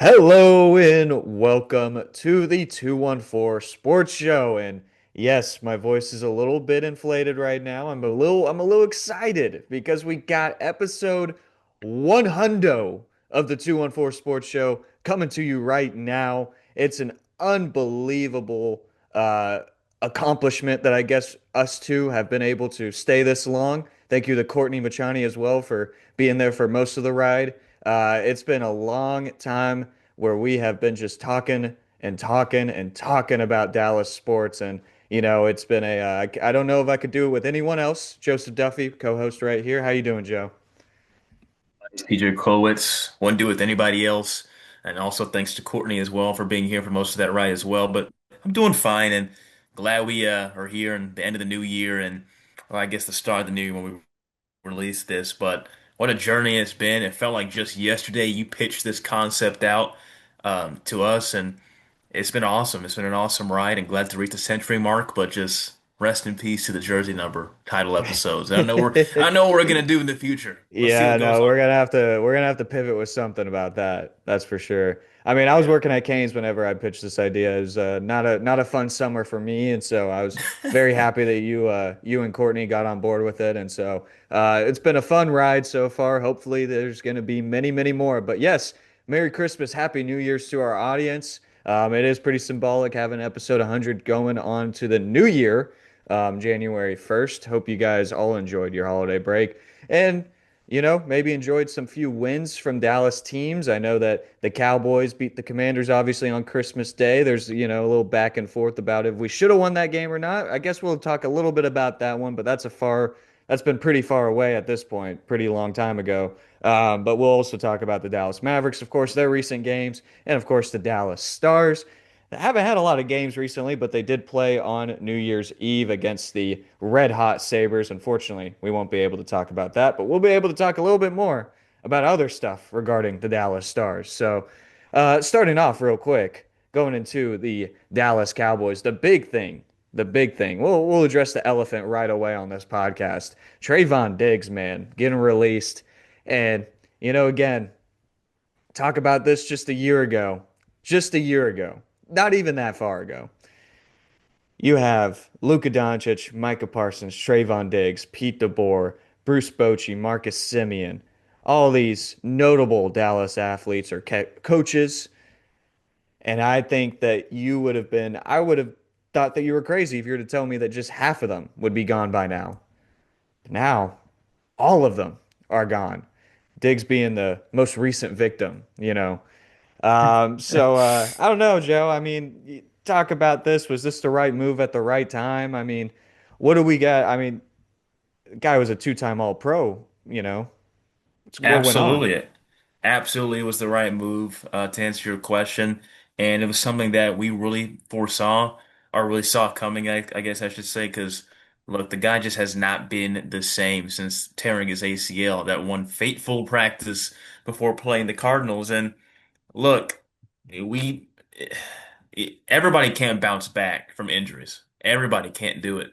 Hello and welcome to the 214 Sports Show. And yes, my voice is a little bit inflated right now. I'm a little excited because we got episode 100 of the 214 Sports Show coming to you right now. It's an unbelievable accomplishment that I guess us two have been able to stay this long. Thank you to Courtney Machani as well for being there for most of the ride. It's been a long time where we have been just talking and talking and talking about Dallas sports. And, it's been I don't know if I could do it with anyone else. Joseph Duffey, co-host right here. How you doing, Joe? PJ Krilowicz, wouldn't do it with anybody else. And also thanks to Courtney as well for being here for most of that ride as well. But I'm doing fine and glad we are here in the end of the new year and well, I guess the start of the new year when we released this. But what a journey it's been. It felt like just yesterday you pitched this concept out to us and it's been awesome. It's been an awesome ride and glad to reach the century mark, but just rest in peace to the jersey number title episodes. I know what we're gonna do in the future. Let's see Yeah, what goes no, on. we're gonna have to pivot with something about that. That's for sure. I mean, I was Yeah. working at Canes whenever I pitched this idea. It was not a fun summer for me, and so I was very happy that you and Courtney got on board with it. And so it's been a fun ride so far. Hopefully, there's going to be many, many more. But yes, Merry Christmas, Happy New Year's to our audience. It is pretty symbolic having episode 100 going on to the new year, January 1st. Hope you guys all enjoyed your holiday break. And maybe enjoyed some few wins from Dallas teams. I know that the Cowboys beat the Commanders obviously on Christmas Day. There's, a little back and forth about if we should have won that game or not. I guess we'll talk a little bit about that one, but that's been pretty far away at this point, pretty long time ago. But we'll also talk about the Dallas Mavericks, of course, their recent games, and of course the Dallas Stars. They haven't had a lot of games recently, but they did play on New Year's Eve against the Red Hot Sabres. Unfortunately, we won't be able to talk about that, but we'll be able to talk a little bit more about other stuff regarding the Dallas Stars. So, starting off real quick, going into the Dallas Cowboys, the big thing. We'll address the elephant right away on this podcast. Trevon Diggs, man, getting released, and again, talk about this just a year ago, not even that far ago. You have Luka Doncic, Micah Parsons, Trevon Diggs, Pete DeBoer, Bruce Bochy, Marcus Simeon. All these notable Dallas athletes or coaches. And I think that I would have thought that you were crazy if you were to tell me that just half of them would be gone by now. Now, all of them are gone. Diggs being the most recent victim. I don't know, Joe. I mean, talk about this. Was this the right move at the right time? I mean, what do we got? I mean, the guy was a two-time All-Pro. What went on? Absolutely. Absolutely, it was the right move to answer your question. And it was something that we really foresaw or really saw coming, I guess I should say, because look, the guy just has not been the same since tearing his ACL, that one fateful practice before playing the Cardinals. And look, we everybody can't bounce back from injuries. Everybody can't do it.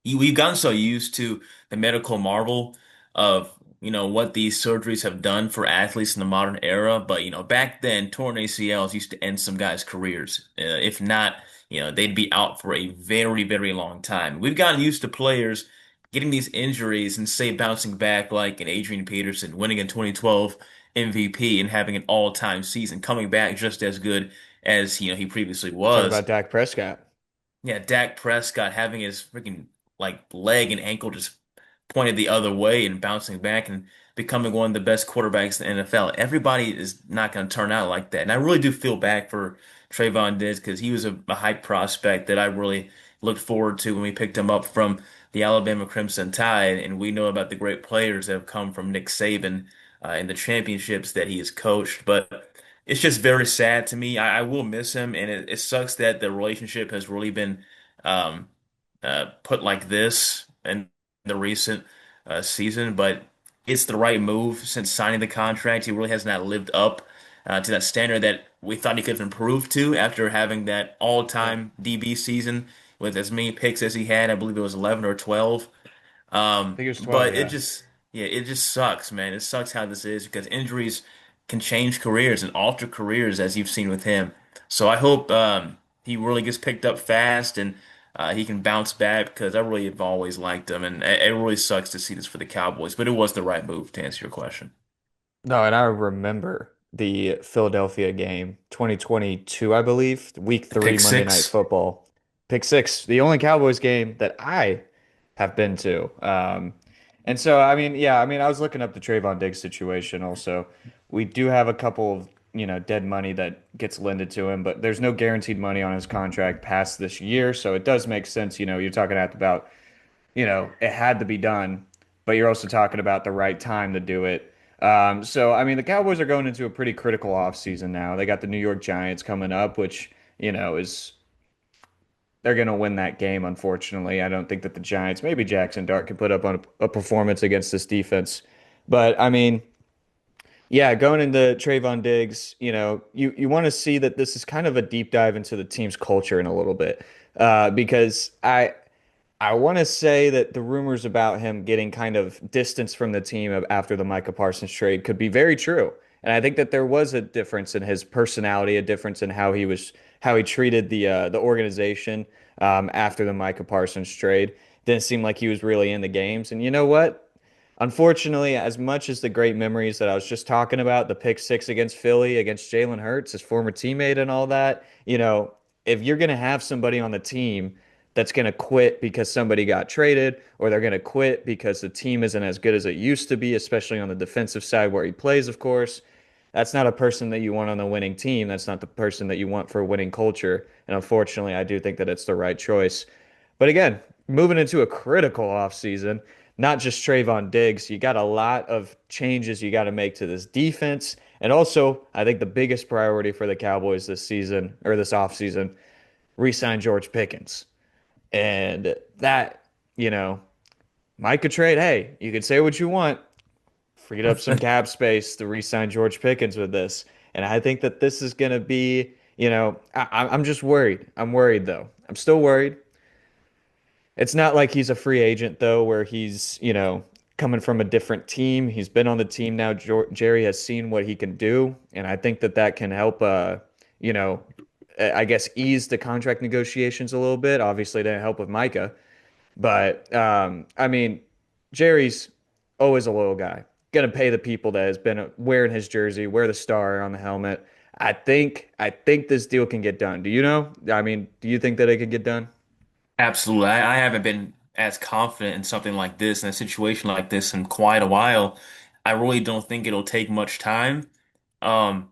We've gotten so used to the medical marvel of, what these surgeries have done for athletes in the modern era. But, back then, torn ACLs used to end some guys' careers. If not, they'd be out for a very, very long time. We've gotten used to players getting these injuries and say bouncing back like an Adrian Peterson, winning in 2012 MVP and having an all-time season, coming back just as good as, he previously Talk was. about Dak Prescott. Yeah, Dak Prescott having his freaking like leg and ankle just pointed the other way and bouncing back and becoming one of the best quarterbacks in the NFL. Everybody is not going to turn out like that. And I really do feel bad for Trevon Diggs because he was a hype prospect that I really looked forward to when we picked him up from the Alabama Crimson Tide. And we know about the great players that have come from Nick Saban and the championships that he has coached. But it's just very sad to me. I will miss him, and it sucks that the relationship has really been um, put like this in the recent season. But it's the right move since signing the contract. He really has not lived up to that standard that we thought he could have improved to after having that Yeah, all-time DB season with as many picks as he had. I believe it was 11 or 12. I think it was 12. But Yeah. yeah, it just sucks, man. It sucks how this is because injuries can change careers and alter careers as you've seen with him. So I hope he really gets picked up fast and he can bounce back because I really have always liked him, and it really sucks to see this for the Cowboys, but it was the right move to answer your question. No, and I remember the Philadelphia game, 2022, I believe, week The three, pick Monday Night six. Football. Pick six, the only Cowboys game that I have been to. And so, I mean, yeah, I mean, I was looking up the Trevon Diggs situation also. We do have a couple of, dead money that gets lended to him, but there's no guaranteed money on his contract past this year. So it does make sense. You're talking about it had to be done, but you're also talking about the right time to do it. So, I mean, the Cowboys are going into a pretty critical offseason now. They got the New York Giants coming up, which, is they're going to win that game, unfortunately. I don't think that the Giants, maybe Jackson Dart, can put up on a performance against this defense. But, I mean, yeah, going into Trayvon Diggs, you want to see that this is kind of a deep dive into the team's culture in a little bit. Because I want to say that the rumors about him getting kind of distance from the team after the Micah Parsons trade could be very true. And I think that there was a difference in his personality, a difference in how he treated the organization after the Micah Parsons trade. Didn't seem like he was really in the games. And you know what? Unfortunately, as much as the great memories that I was just talking about, the pick six against Philly, against Jalen Hurts, his former teammate, and all that, if you're going to have somebody on the team that's going to quit because somebody got traded, or they're going to quit because the team isn't as good as it used to be, especially on the defensive side where he plays, of course, that's not a person that you want on the winning team. That's not the person that you want for a winning culture. And unfortunately, I do think that it's the right choice. But again, moving into a critical offseason, not just Trayvon Diggs, you got a lot of changes you got to make to this defense. And also, I think the biggest priority for the Cowboys this season or this offseason, re-sign George Pickens. And that, you know, Micah trade, hey, you could say what you want, freed up some cap space to re-sign George Pickens with this. And I think that this is going to be, I'm just worried. I'm worried though. I'm still worried. It's not like he's a free agent though, where he's, coming from a different team. He's been on the team now. Jerry has seen what he can do, and I think that that can help. You know, I guess ease the contract negotiations a little bit. Obviously, it didn't help with Micah, but I mean, Jerry's always a loyal guy. Gonna pay the people that has been wearing his jersey, wear the star on the helmet. I think this deal can get done. Do you know? I mean, do you think that it could get done? Absolutely. I haven't been as confident in something like this, in a situation like this, in quite a while. I really don't think it'll take much time. Um,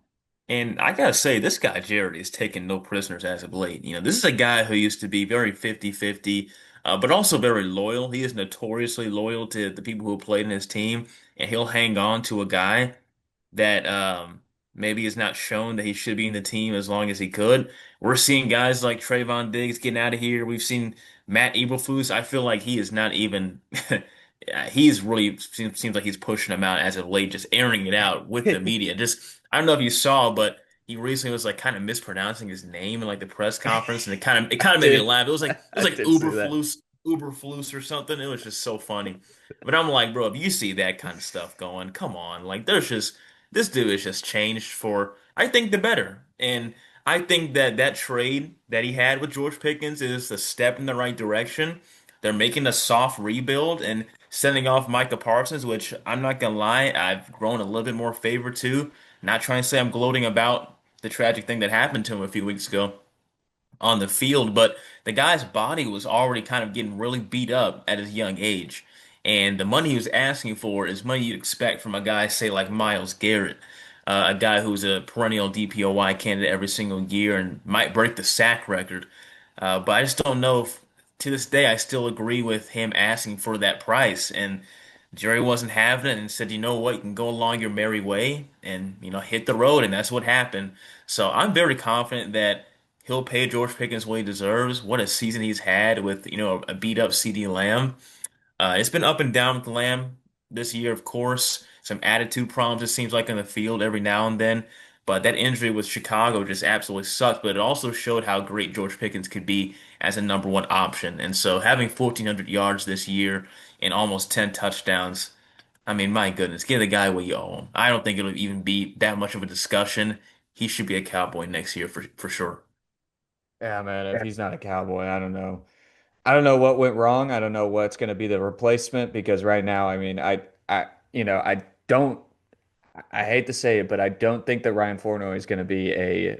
and I gotta say, this guy, Jared, is taking no prisoners as of late. This is a guy who used to be very 50-50, but also very loyal. He is notoriously loyal to the people who played in his team, and he'll hang on to a guy that maybe is not shown that he should be in the team as long as he could. We're seeing guys like Trevon Diggs getting out of here. We've seen Matt Eberflus. I feel like he is not even. He's really seems like he's pushing him out as of late, just airing it out with the media. Just I don't know if you saw, but he recently was like kind of mispronouncing his name in like the press conference, and it kind of made me Did laugh. It was like I did see that. Uberflus or something. It was just so funny. But I'm like, bro, if you see that kind of stuff going, come on. Like, this dude is just changed for, I think, the better. And I think that that trade that he had with George Pickens is a step in the right direction. They're making a soft rebuild and sending off Micah Parsons, which I'm not gonna lie, I've grown a little bit more favor to. Not trying to say I'm gloating about the tragic thing that happened to him a few weeks ago on the field, but the guy's body was already kind of getting really beat up at his young age. And the money he was asking for is money you'd expect from a guy, say, like Myles Garrett, a guy who's a perennial DPOY candidate every single year and might break the sack record. But I just don't know if, to this day, I still agree with him asking for that price. And Jerry wasn't having it and said, you know what, you can go along your merry way and, hit the road. And that's what happened. So I'm very confident that he'll pay George Pickens what he deserves. What a season he's had with, a beat up CD Lamb. It's been up and down with Lamb this year, of course. Some attitude problems, it seems like, in the field every now and then. But that injury with Chicago just absolutely sucked. But it also showed how great George Pickens could be as a number one option. And so having 1,400 yards this year and almost 10 touchdowns, I mean, my goodness, give the guy what you owe him. I don't think it'll even be that much of a discussion. He should be a Cowboy next year for sure. Yeah, man, if he's not a Cowboy, I don't know. I don't know what went wrong. I don't know what's going to be the replacement because right now, I mean, I don't I hate to say it, but I don't think that Ryan Fournette is going to be a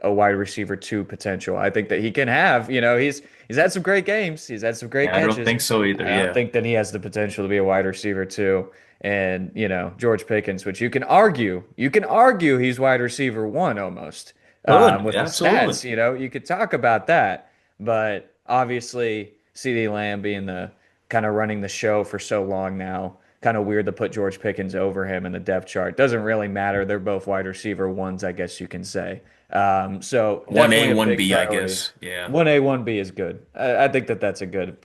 wide receiver two potential. I think that he can have, he's had some great games. He's had some great Yeah, I don't catches. think so either. I don't Yeah. think that he has the potential to be a wide receiver two. And, George Pickens, which you can argue he's wide receiver one almost, Good. with the Absolutely. stats, you could talk about that. But obviously, CeeDee Lamb being the kind of running the show for so long now, kind of weird to put George Pickens over him in the depth chart. Doesn't really matter. They're both wide receiver ones, I guess you can say. So One A, definitely a one big B, I priority. guess. Yeah. 1A, 1B is good. I think that that's a good,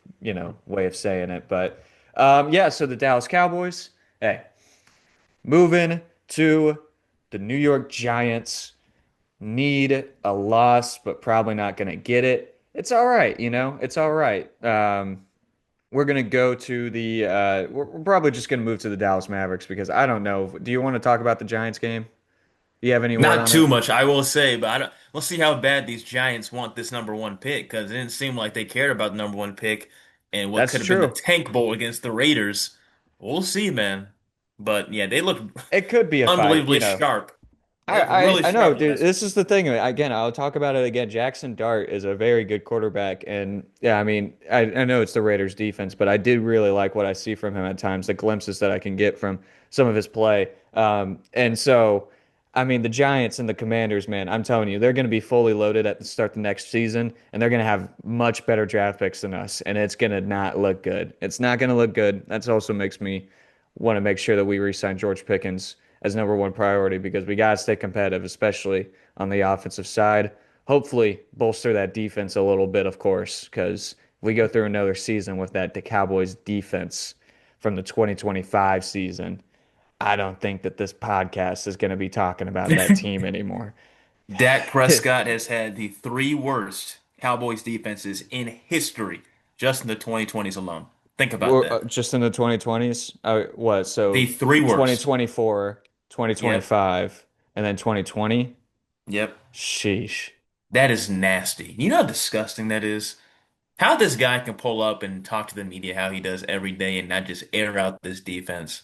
way of saying it. But yeah, so the Dallas Cowboys, hey, moving to the New York Giants, need a loss, but probably not going to get it. It's all right, it's all right. We're gonna go to the. We're probably just gonna move to the Dallas Mavericks because I don't know. Do you want to talk about the Giants game? Do you have any word Not on too it? much, I will say, but I don't, we'll see how bad these Giants want this number one pick because it didn't seem like they cared about the number one pick and what That's could have been the true. tank bowl against the Raiders. We'll see, man. But yeah, they look It could be a fight. unbelievably sharp. They I, look I really I know, sharp dude. last week. This is the thing. Again, I'll talk about it again. Jackson Dart is a very good quarterback, and yeah, I mean, I know it's the Raiders' defense, but I did really like what I see from him at times, the glimpses that I can get from some of his play. And so, I mean, the Giants and the Commanders, man, I'm telling you, they're going to be fully loaded at the start of the next season, and they're going to have much better draft picks than us, and it's going to not look good. It's not going to look good. That's also makes me want to make sure that we re-sign George Pickens as number one priority because we got to stay competitive, especially on the offensive side. Hopefully, bolster that defense a little bit, of course, because if we go through another season with that the Cowboys defense from the 2025 season, I don't think that this podcast is going to be talking about that team anymore. Dak Prescott has had the three worst Cowboys defenses in history just in the 2020s alone. Think about We're that. just in the 2020s. What? The So three worst. 2024, Yep. 2025, and then 2020. Yep. Sheesh. That is nasty. You know how disgusting that is? How this guy can pull up and talk to the media how he does every day and not just air out this defense.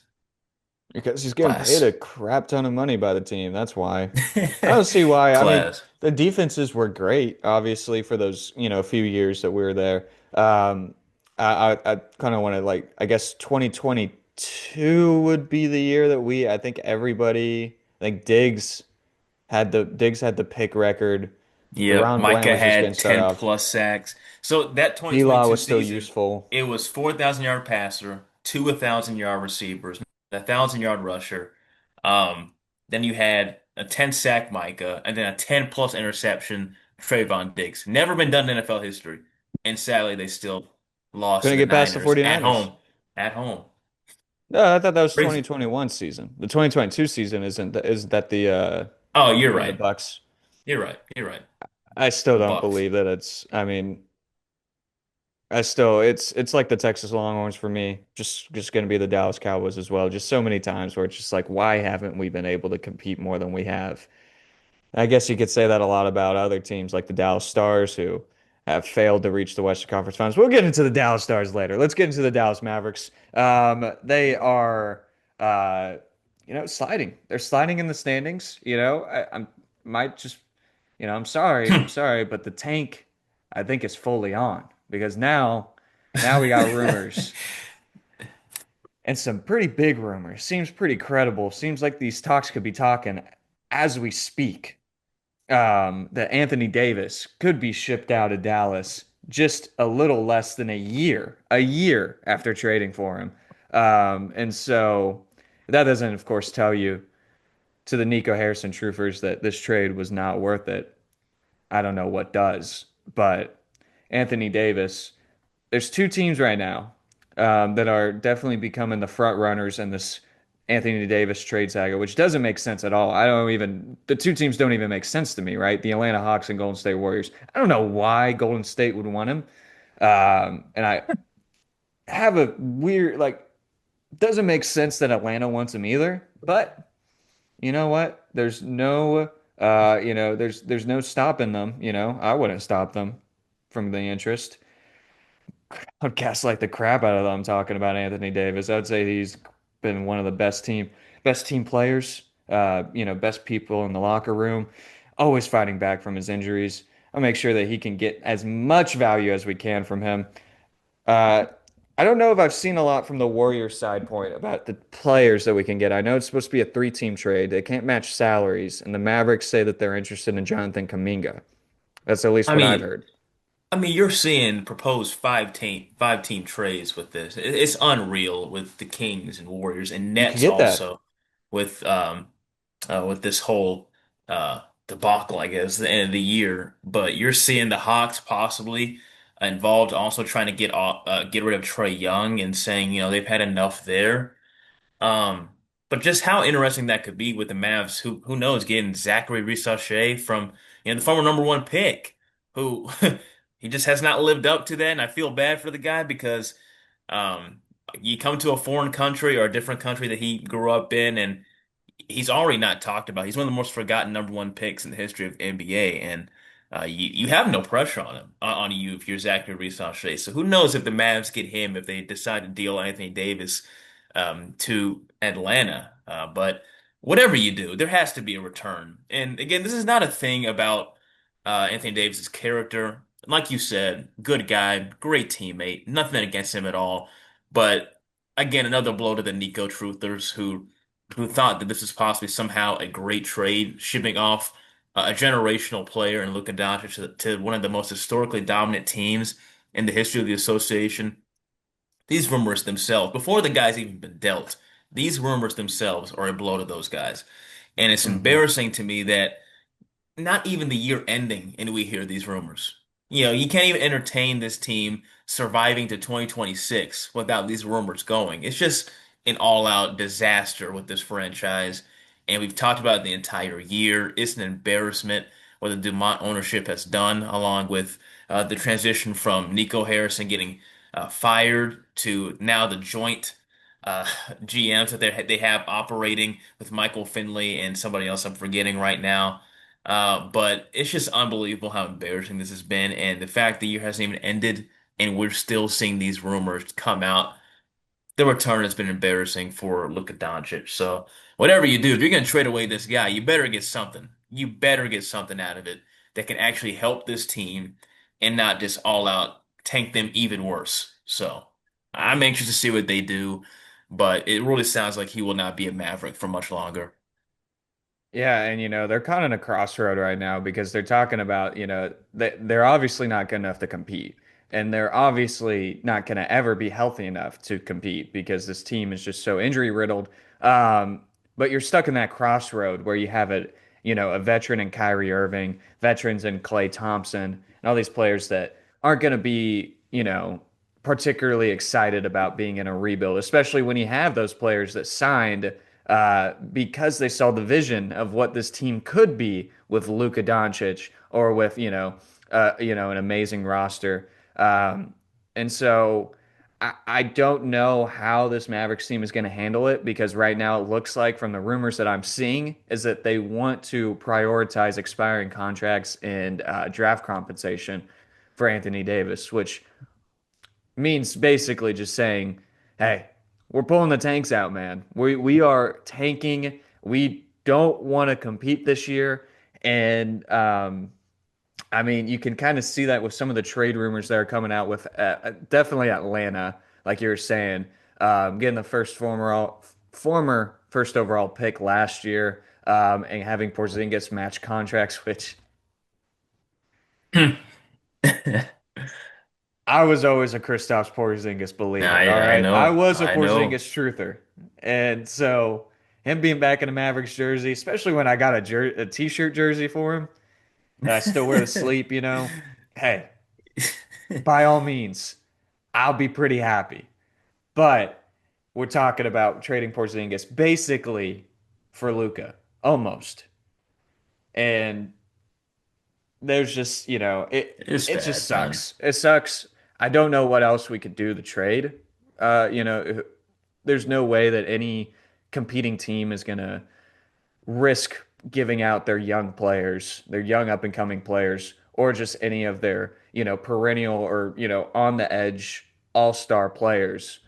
Because he's getting paid Class. a crap ton of money by the team. That's why. I don't see why. I mean, Class. the defenses were great, obviously, for those, few years that we were there. I kind of want to I guess 2022 would be the year that I think everybody, I think Diggs had the pick record. Yep. Deron Bland Micah was just getting had started 10 off. plus sacks. So that D-Law 2022 was still season, useful. it was 4,000 yard passer, two 1,000 yard receivers, 1,000 yard rusher. Um, then you had a 10 sack Micah, and then a 10 plus interception Trevon Diggs. Never been done in NFL history. And sadly, they still lost to Couldn't the get past the Niners at 49ers. home. At home. No, I thought that was Crazy. 2021 season. The 2022 season isn't that Oh, you're the right. Bucks? You're right. You're right. I still The don't Bucks. believe that I mean, it's like the Texas Longhorns for me. Just going to be the Dallas Cowboys as well. Just so many times where it's just like, why haven't we been able to compete more than we have? I guess you could say that a lot about other teams like the Dallas Stars who have failed to reach the Western Conference Finals. We'll get into the Dallas Stars later. Let's get into the Dallas Mavericks. They are, uh, sliding. They're sliding in the standings. I'm might just, I'm sorry, but the tank, I think, is fully on because now we got rumors and some pretty big rumors. Seems pretty credible. Seems like these talks could be talking as we speak that Anthony Davis could be shipped out of Dallas just a little less than a year after trading for him. And so that doesn't, of course, tell you to the Nico Harrison truthers that this trade was not worth it. I don't know what does, but Anthony Davis, there's two teams right now that are definitely becoming the front runners in this Anthony Davis trade saga, which doesn't make sense at all. The two teams don't even make sense to me, right? The Atlanta Hawks and Golden State Warriors. I don't know why Golden State would want him. And I have a weird, Doesn't make sense that Atlanta wants him either, but you know what? There's no stopping them, I wouldn't stop them from the interest. I'd gaslight the crap out of them talking about Anthony Davis. I'd say he's been one of the best team players, best people in the locker room, always fighting back from his injuries. I'll make sure that he can get as much value as we can from him. Uh, I don't know if I've seen a lot from the Warriors side point about the players that we can get. I know it's supposed to be a three-team trade. They can't match salaries, and the Mavericks say that they're interested in Jonathan Kuminga. That's at least I what I've mean, heard. you're seeing proposed five team trades with this. It's unreal with the Kings and Warriors and You could Nets get that. also with this whole debacle, I guess, the end of the year. But you're seeing the Hawks possibly involved, also trying to get rid of Trey Young and saying they've had enough there. Um, but just how interesting that could be with the Mavs, who knows, getting Zachary Risachet from the former number one pick, who he just has not lived up to that, and I feel bad for the guy because um, you come to a foreign country or a different country that he grew up in, and he's already not talked about. He's one of the most forgotten number one picks in the history of NBA, and you have no pressure on him on you if you're Zachary Risachet. So who knows if the Mavs get him if they decide to deal Anthony Davis to Atlanta. But whatever you do, there has to be a return. And again, this is not a thing about Anthony Davis's character. Like you said, good guy, great teammate, nothing against him at all. But again, another blow to the Nico truthers who thought that this was possibly somehow a great trade, shipping off a generational player and Luka Doncic to one of the most historically dominant teams in the history of the association. These rumors themselves, before the guy's even been dealt, these rumors themselves are a blow to those guys. And it's Hmm. embarrassing to me that not even the year ending and we hear these rumors. You can't even entertain this team surviving to 2026 without these rumors going. It's just an all-out disaster with this franchise. And we've talked about it the entire year. It's an embarrassment what the Dumont ownership has done, along with the transition from Nico Harrison getting fired to now the joint uh, GMs that they have operating with Michael Finley and somebody else I'm forgetting right now. But it's just unbelievable how embarrassing this has been, and the fact the year hasn't even ended, and we're still seeing these rumors come out. The return has been embarrassing for Luka Doncic. So whatever you do, if you're going to trade away this guy, you better get something. You better get something out of it that can actually help this team and not just all out tank them even worse. So I'm anxious to see what they do, but it really sounds like he will not be a Maverick for much longer. Yeah, and they're kind of in a crossroad right now because they're talking about, they're obviously not good enough to compete. And they're obviously not going to ever be healthy enough to compete because this team is just so injury riddled. Um, but you're stuck in that crossroad where you have a veteran in Kyrie Irving, veterans in Klay Thompson, and all these players that aren't going to be, particularly excited about being in a rebuild, especially when you have those players that signed because they saw the vision of what this team could be with Luka Doncic or with an amazing roster. Um, and so I don't know how this Mavericks team is going to handle it because right now it looks like from the rumors that I'm seeing is that they want to prioritize expiring contracts and draft compensation for Anthony Davis, which means basically just saying, "Hey, we're pulling the tanks out, man. We are tanking. We don't want to compete this year." And I mean, you can kind of see that with some of the trade rumors that are coming out with definitely Atlanta, like you were saying, getting the former first overall pick last year, and having Porzingis match contracts, which I was always a Kristaps Porzingis believer. All I right, I know, was a I know. Porzingis truther, and so him being back in a Mavericks jersey, especially when I got a T-shirt jersey for him that I still wear to sleep, hey, by all means, I'll be pretty happy. But we're talking about trading Porzingis basically for Luca, almost, and there's just It's it just bad, man. sucks. It sucks. I don't know what else we could do to trade. Uh, you know, there's no way that any competing team is going to risk giving out their young players, their young up and coming players, or just any of their, perennial or, on the edge all-star players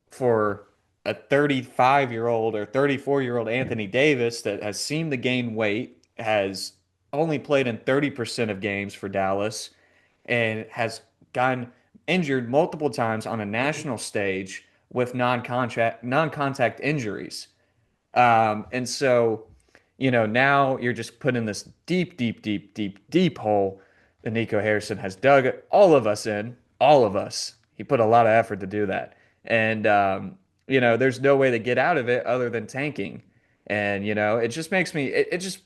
for a 35-year-old or 34-year-old Anthony Davis that has seemed to gain weight, has only played in 30% of games for Dallas, and has gotten injured multiple times on a national stage with non-contact injuries. And so, now you're just put in this deep, deep, deep, deep, deep hole that Nico Harrison has dug all of us in, all of us. He put a lot of effort to do that. And, there's no way to get out of it other than tanking. And, it just makes me, it just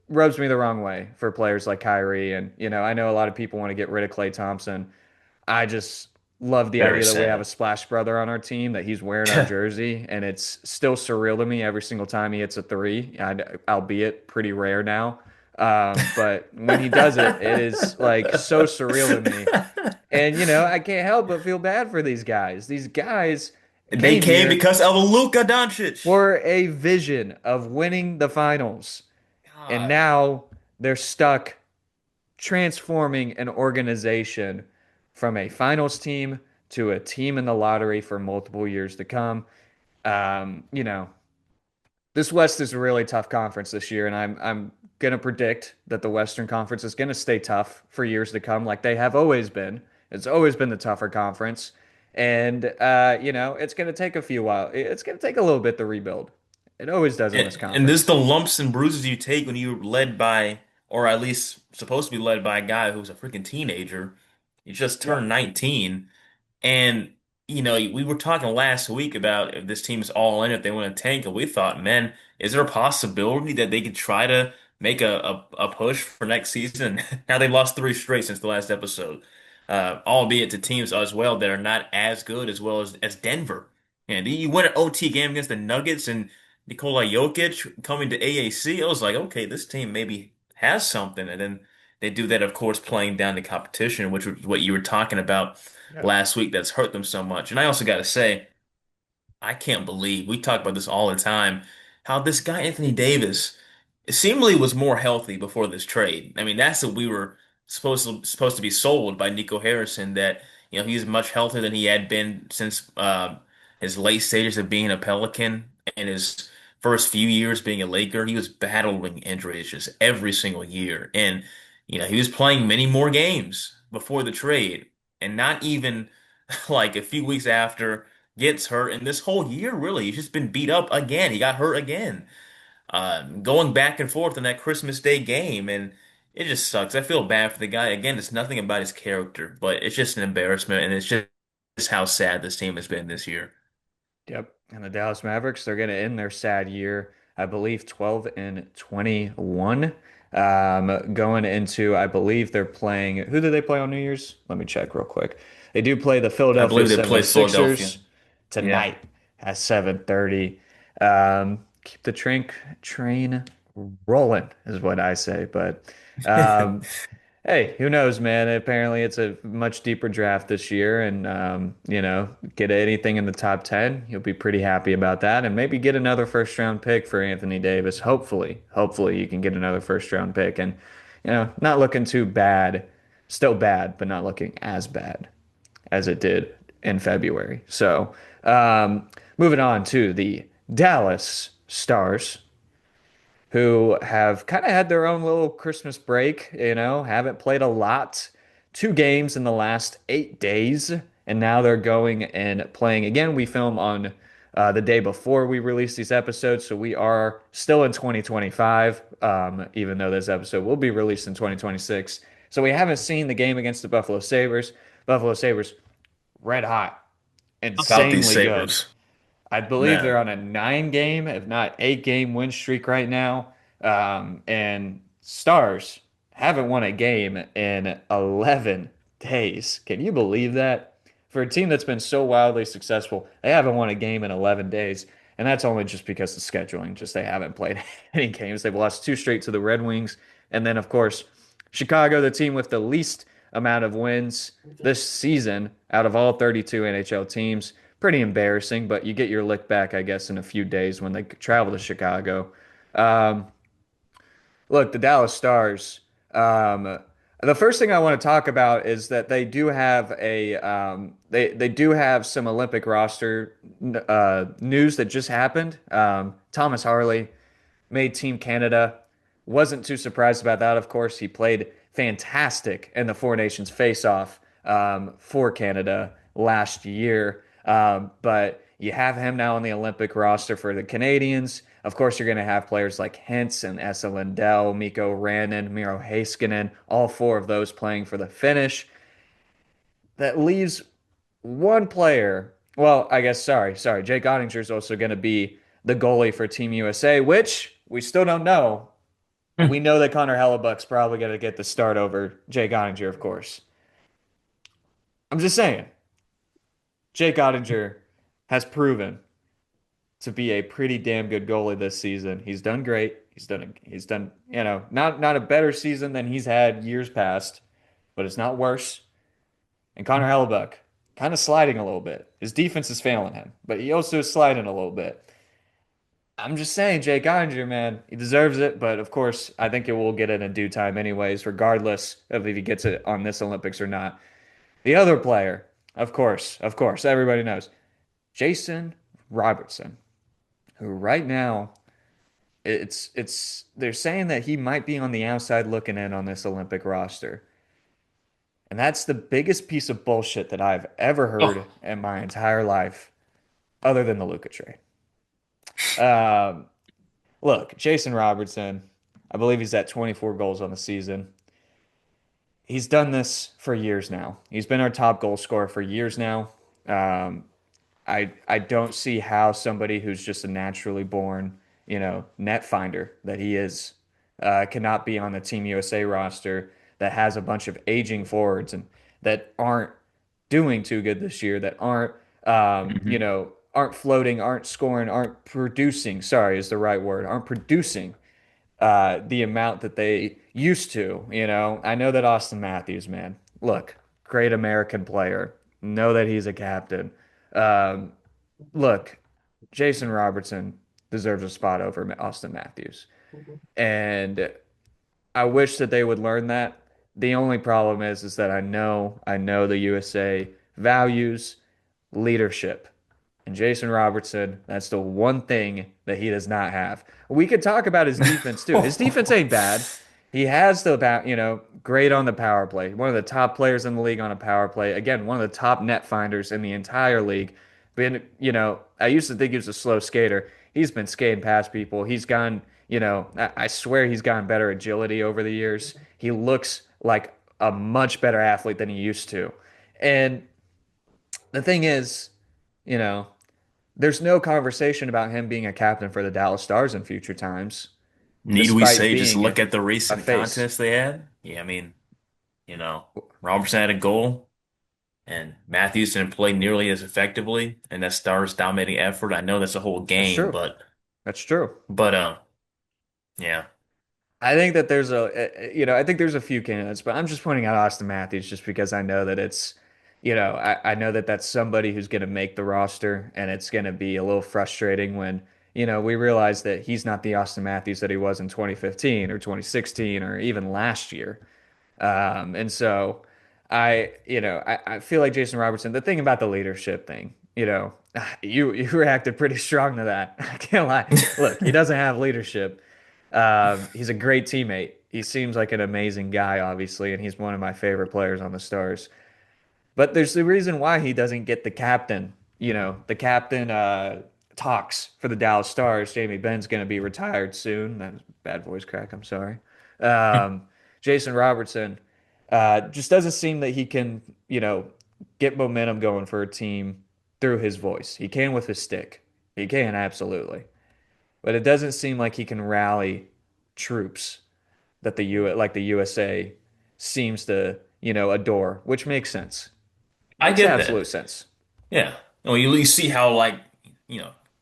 rubs me the wrong way for players like Kyrie. And, I know a lot of people want to get rid of Klay Thompson. I just love the Very idea that we have a sad. Splash Brother on our team, that he's wearing our jersey, and it's still surreal to me every single time he hits a three, albeit pretty rare now. But when he does it, it is like so surreal to me. And, I can't help but feel bad for these guys. These guys They came came here because of Luka Doncic. for a vision of winning the finals, and God. now they're stuck transforming an organization from a finals team to a team in the lottery for multiple years to come. Um, you know, this West is a really tough conference this year, and I'm gonna predict that the Western Conference is gonna stay tough for years to come, like they have always been. It's always been the tougher conference, and it's gonna take a few while. It's gonna take a little bit to rebuild. It always does in this And this is conference. the lumps and bruises you take when you're led by, or at least supposed to be led by a guy who's a freaking teenager. He just Yeah. turned 19. And, we were talking last week about if this team is all in, if they want to tank, and we thought, man, is there a possibility that they could try to make a push for next season? Now they've lost three straight since the last episode, albeit to teams as well that are not as good as well as Denver. And you win an OT game against the Nuggets and Nikola Jokic coming to AAC. I was like, okay, this team maybe has something. And then they do that, of course, playing down the competition, which was what you were talking about Yeah. last week that's hurt them so much. And I also got to say, I can't believe we talk about this all the time, how this guy Anthony Davis seemingly was more healthy before this trade. I mean, that's what we were supposed to be sold by Nico Harrison that he's much healthier than he had been since his late stages of being a Pelican and his first few years being a Laker. He was battling injuries just every single year, and he was playing many more games before the trade, and not even like a few weeks after gets hurt, and this whole year, really, he's just been beat up again. He got hurt again, going back and forth in that Christmas Day game, and it just sucks. I feel bad for the guy. Again, it's nothing about his character, but it's just an embarrassment, and it's just how sad this team has been this year. Yep. And the Dallas Mavericks, they're going to end their sad year, I believe, 12 and 21. Going into, I believe they're playing, who do they play on New Year's? Let me check real quick. They do play the I Philadelphia believe they play Philadelphia. 76ers Yeah. tonight at 7:30. Keep the train rolling is what I say. But um, hey, who knows, man? Apparently, it's a much deeper draft this year, and get anything in the top 10, you'll be pretty happy about that, and maybe get another first round pick for Anthony Davis. Hopefully, you can get another first round pick, and not looking too bad, still bad, but not looking as bad as it did in February. So, moving on to the Dallas Stars, who have kind of had their own little Christmas break, haven't played a lot. 2 games in the last 8 days, and now they're going and playing again. We film on the day before we release these episodes, so we are still in 2025, even though this episode will be released in 2026. So we haven't seen the game against the Buffalo Sabres. Buffalo Sabres, red hot, About these insanely good. Sabres, I believe they're man. on a 9 game, if not 8 game win streak right now. And Stars haven't won a game in 11 days. Can you believe that? For a team that's been so wildly successful, they haven't won a game in 11 days. And that's only just because of scheduling. Just they haven't played any games. They've lost 2 straight to the Red Wings. And then, of course, Chicago, the team with the least amount of wins this season out of all 32 NHL teams, pretty embarrassing, but you get your lick back, I guess, in a few days when they travel to Chicago. Um, Look, the Dallas Stars. Um, the first thing I want to talk about is that they do have they do have some Olympic roster news that just happened. Thomas Harley made Team Canada. Wasn't too surprised about that. Of course, he played fantastic in the Four Nations face-off for Canada last year. But you have him now on the Olympic roster for the Canadians. Of course, you're going to have players like Hintz and Esa Lindell, Mikko Rantanen, Miro Heiskanen, all four of those playing for the Finnish. That leaves one player. Well, I guess sorry. Jake Ottinger is also going to be the goalie for Team USA, which we still don't know. We know that Connor Hellebuck's probably going to get the start over Jake Ottinger, of course. I'm just saying, Jake Ottinger has proven to be a pretty damn good goalie this season. He's done great. He's done, not a better season than he's had years past, but it's not worse. And Connor Hellebuck kind of sliding a little bit. His defense is failing him, but he also is sliding a little bit. I'm just saying, Jake Ottinger, man, he deserves it. But of course, I think it will get it in due time, anyways, regardless of if he gets it on this Olympics or not. The other player, of course, everybody knows, Jason Robertson, who right now it's they're saying that he might be on the outside looking in on this Olympic roster. And that's the biggest piece of bullshit that I've ever heard Oh, in my entire life, other than the Luka trade. Um, Look, Jason Robertson, I believe he's at 24 goals on the season. He's done this for years now. He's been our top goal scorer for years now. Um, I don't see how somebody who's just a naturally born, net finder that he is, cannot be on the Team USA roster that has a bunch of aging forwards and that aren't doing too good this year, that mhm. aren't floating, aren't scoring, aren't producing. Sorry, is the right word. Aren't producing the amount that they used to. I know that Austin Matthews, man, look, great American player. Know that he's a captain. Um, Look, Jason Robertson deserves a spot over Austin Matthews. And I wish that they would learn that. The only problem is that I know the USA values leadership. And Jason Robertson, that's the one thing that he does not have. We could talk about his defense too. His defense ain't bad. He has great on the power play. One of the top players in the league on a power play. Again, one of the top net finders in the entire league. I used to think he was a slow skater. He's been skating past people. He's gone, I swear he's gotten better agility over the years. He looks like a much better athlete than he used to. And the thing is, you know, there's no conversation about him being a captain for the Dallas Stars in future times, Need we despite say just being look at the a recent face. contests they had? Yeah, I mean, you know, Robertson had a goal and Matthews didn't play nearly as effectively and that Stars dominating effort. I know that's a whole That's game, true. but That's true. but yeah. I think that I think there's a few candidates, but I'm just pointing out Austin Matthews just because I know that I know that that's somebody who's going to make the roster, and it's going to be a little frustrating when, we realize that he's not the Austin Matthews that he was in 2015 or 2016 or even last year. And so I feel like Jason Robertson, the thing about the leadership thing, you reacted pretty strong to that. I can't lie. Look, he doesn't have leadership. He's a great teammate. He seems like an amazing guy, obviously, and he's one of my favorite players on the Stars. But there's the reason why he doesn't get the captain. The captain talks for the Dallas Stars. Jamie Benn's going to be retired soon. That was a bad voice crack. I'm sorry. Um, Jason Robertson just doesn't seem that he can, get momentum going for a team through his voice. He can with his stick. He can, absolutely. But it doesn't seem like he can rally troops that the USA seems to, adore, which makes sense. I Makes get that. absolute sense. Yeah. Well, you see how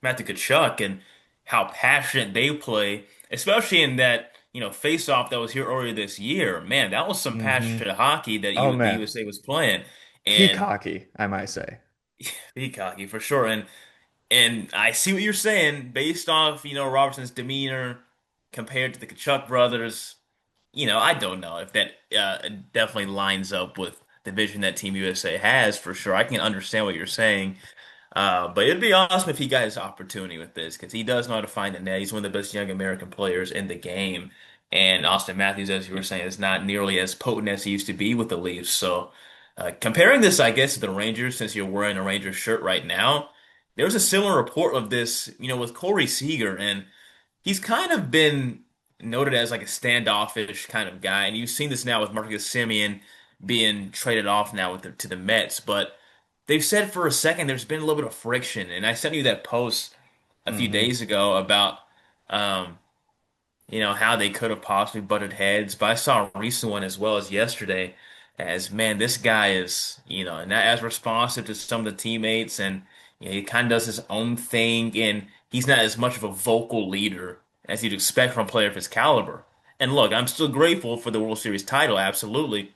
Matthew Tkachuk and how passionate they play, especially in that, face-off that was here earlier this year. Man, that was some Hmm. passionate hockey that Oh the man, USA was playing. peak And hockey, I might say. Be cocky for sure. And I see what you're saying based off, Robertson's demeanor compared to the Kachuk brothers. I don't know if that definitely lines up with the vision that Team USA has for sure. I can understand what you're saying. But it'd be awesome if he got his opportunity with this because he does know how to find the net. He's one of the best young American players in the game. And Austin Matthews, as you were saying, is not nearly as potent as he used to be with the Leafs. So, comparing this, I guess, to the Rangers, since you're wearing a Rangers shirt right now, there was a similar report of this, with Corey Seager, and he's kind of been noted as like a standoffish kind of guy. And you've seen this now with Marcus Semien being traded off now to the Mets, but they've said for a second there's been a little bit of friction, and I sent you that post a few Hmm. days ago about um, how they could have possibly butted heads. But I saw a recent one as well as yesterday, as man, this guy is not as responsive to some of the teammates, and he kind of does his own thing, and he's not as much of a vocal leader as you'd expect from a player of his caliber. And look, I'm still grateful for the World Series title, absolutely.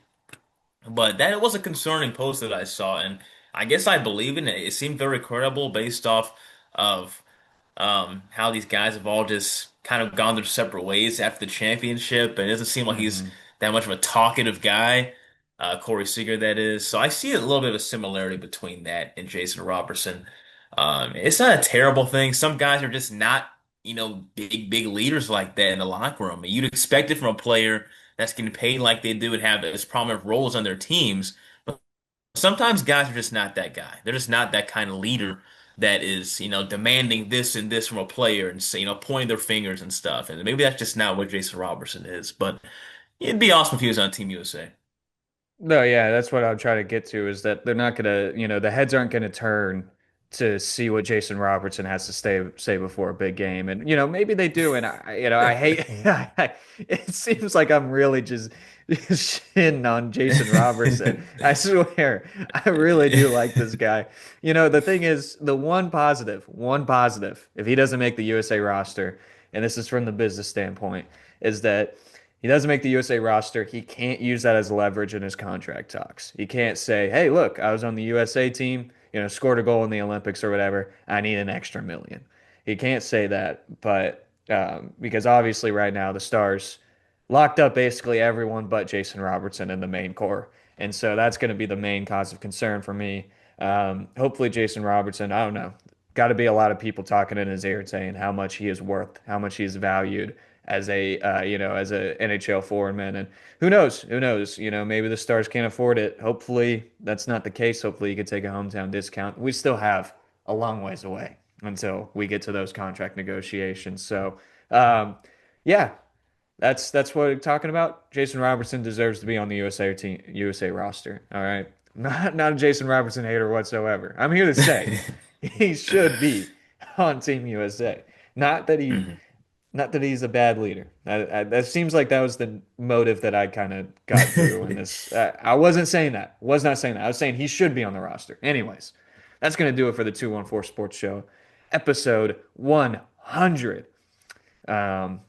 But that was a concerning post that I saw, and I guess I believe in it. It seemed very credible based off of how these guys have all just kind of gone their separate ways after the championship, and it doesn't seem like he's Hmm. that much of a talkative guy, Corey Seager, that is. So I see a little bit of a similarity between that and Jason Robertson. It's not a terrible thing. Some guys are just not, big leaders like that in the locker room. You'd expect it from a player that's getting paid like they do and have as prominent roles on their teams. But sometimes guys are just not that guy. They're just not that kind of leader that is, demanding this and this from a player and say, pointing their fingers and stuff. And maybe that's just not what Jason Robertson is. But it'd be awesome if he was on Team USA. No, yeah, that's what I'm trying to get to is that they're not gonna, the heads aren't gonna turn to see what Jason Robertson has to say before a big game, and maybe they do, and I hate. It seems like I'm really just shitting on Jason Robertson. I swear, I really do like this guy. The thing is, the one positive, if he doesn't make the USA roster, and this is from the business standpoint, is that. He doesn't make the USA roster. He can't use that as leverage in his contract talks. He can't say, "Hey, look, I was on the USA team, scored a goal in the Olympics or whatever. I need an extra million." He can't say that, but because obviously right now the Stars locked up basically everyone but Jason Robertson in the main core, and so that's going to be the main cause of concern for me. Hopefully, Jason Robertson. I don't know. Got to be a lot of people talking in his ear saying how much he is worth, how much he is valued as as a NHL foreman. And who knows? Who knows? Maybe the Stars can't afford it. Hopefully, that's not the case. Hopefully, you could take a hometown discount. We still have a long ways away until we get to those contract negotiations. So, um, yeah, that's what I'm talking about. Jason Robertson deserves to be on the USA roster. All right. Not a Jason Robertson hater whatsoever. I'm here to say he should be on Team USA. Not that he Mhm. not that he's a bad leader. That seems like that was the motive that I kind of got through in this. I wasn't saying that. Was not saying that. I was saying he should be on the roster. Anyways, that's going to do it for the 214 Sports Show, episode 100. Um,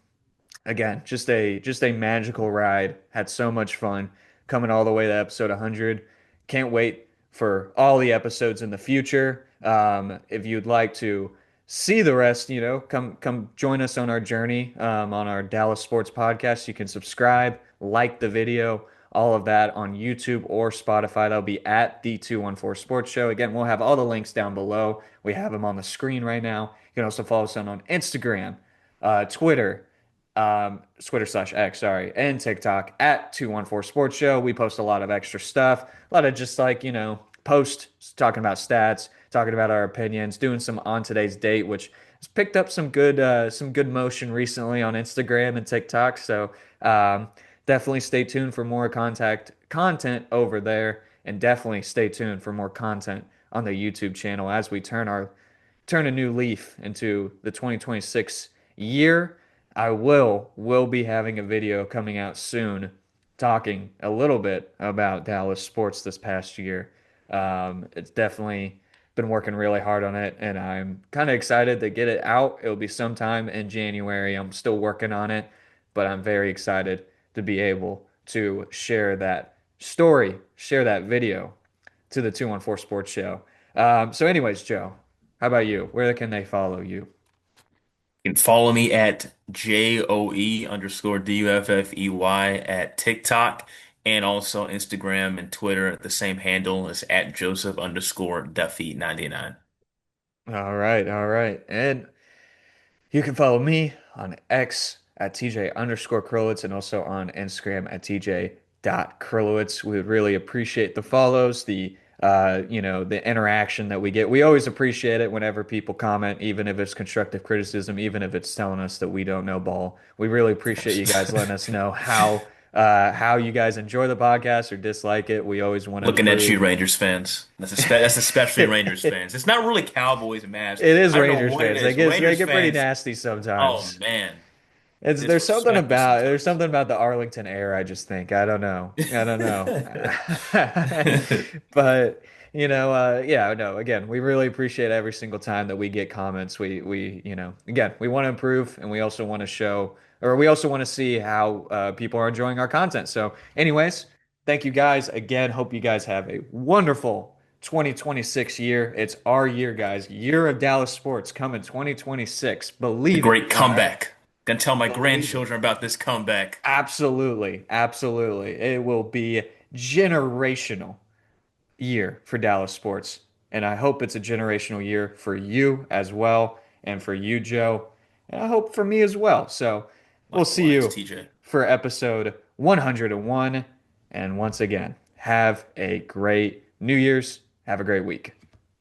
Again, just a magical ride. Had so much fun coming all the way to episode 100. Can't wait for all the episodes in the future. If you'd like to see the rest, come join us on our journey on our Dallas Sports Podcast. You can subscribe, like the video, all of that on YouTube or Spotify. That'll be at the 214 Sports Show. Again, we'll have all the links down below. We have them on the screen right now. You can also follow us on Instagram, Twitter, Twitter/X, sorry, and TikTok at 214 Sports Show. We post a lot of extra stuff, a lot of just like, posts talking about stats, talking about our opinions, doing some on today's date, which has picked up some good motion recently on Instagram and TikTok. So definitely stay tuned for more content over there, and definitely stay tuned for more content on the YouTube channel as we turn a new leaf into the 2026 year. I will be having a video coming out soon talking a little bit about Dallas sports this past year. It's definitely been working really hard on it, and I'm kind of excited to get it out. It'll be sometime in January. I'm still working on it, but I'm very excited to be able to share that story, share that video to the 214 Sports Show. So, anyways, Joe, how about you? Where can they follow you? You can follow me at JOE_DUFFEY at TikTok and also Instagram and Twitter at the same handle as at Joseph_Duffy99. All right, all right. And you can follow me on X at TJ_Krilowicz and also on Instagram at TJ.Krilowicz. We would really appreciate the follows, the interaction that we get. We always appreciate it whenever people comment, even if it's constructive criticism, even if it's telling us that we don't know ball. We really Of appreciate you course. guys letting us know how you guys enjoy the podcast or dislike it. We always want to Looking at you, improve. Rangers fans. That's especially Rangers fans. It's not really Cowboys and Mavs. It is I don't know Rangers what it fans. They is. get they Rangers get pretty fans, nasty oh sometimes. man, It's disrespectful there's sometimes. something about the Arlington air, I just think. I don't know. I don't know. But yeah, no, again, we really appreciate every single time that we get comments. Again, we want to improve and we also want to show or we also want to see how people are enjoying our content. So, anyways, thank you guys again. Hope you guys have a wonderful 2026 year. It's our year, guys. Year of Dallas sports coming 2026. The Believe it. great All right. comeback. Gonna tell my Believe it. grandchildren about this comeback. Absolutely. Absolutely. It will be generational year for Dallas sports. And I hope it's a generational year for you as well and for you, Joe. And I hope for me as well. So we'll see Likewise, you TJ. for episode 101. And once again, have a great New Year's. Have a great week.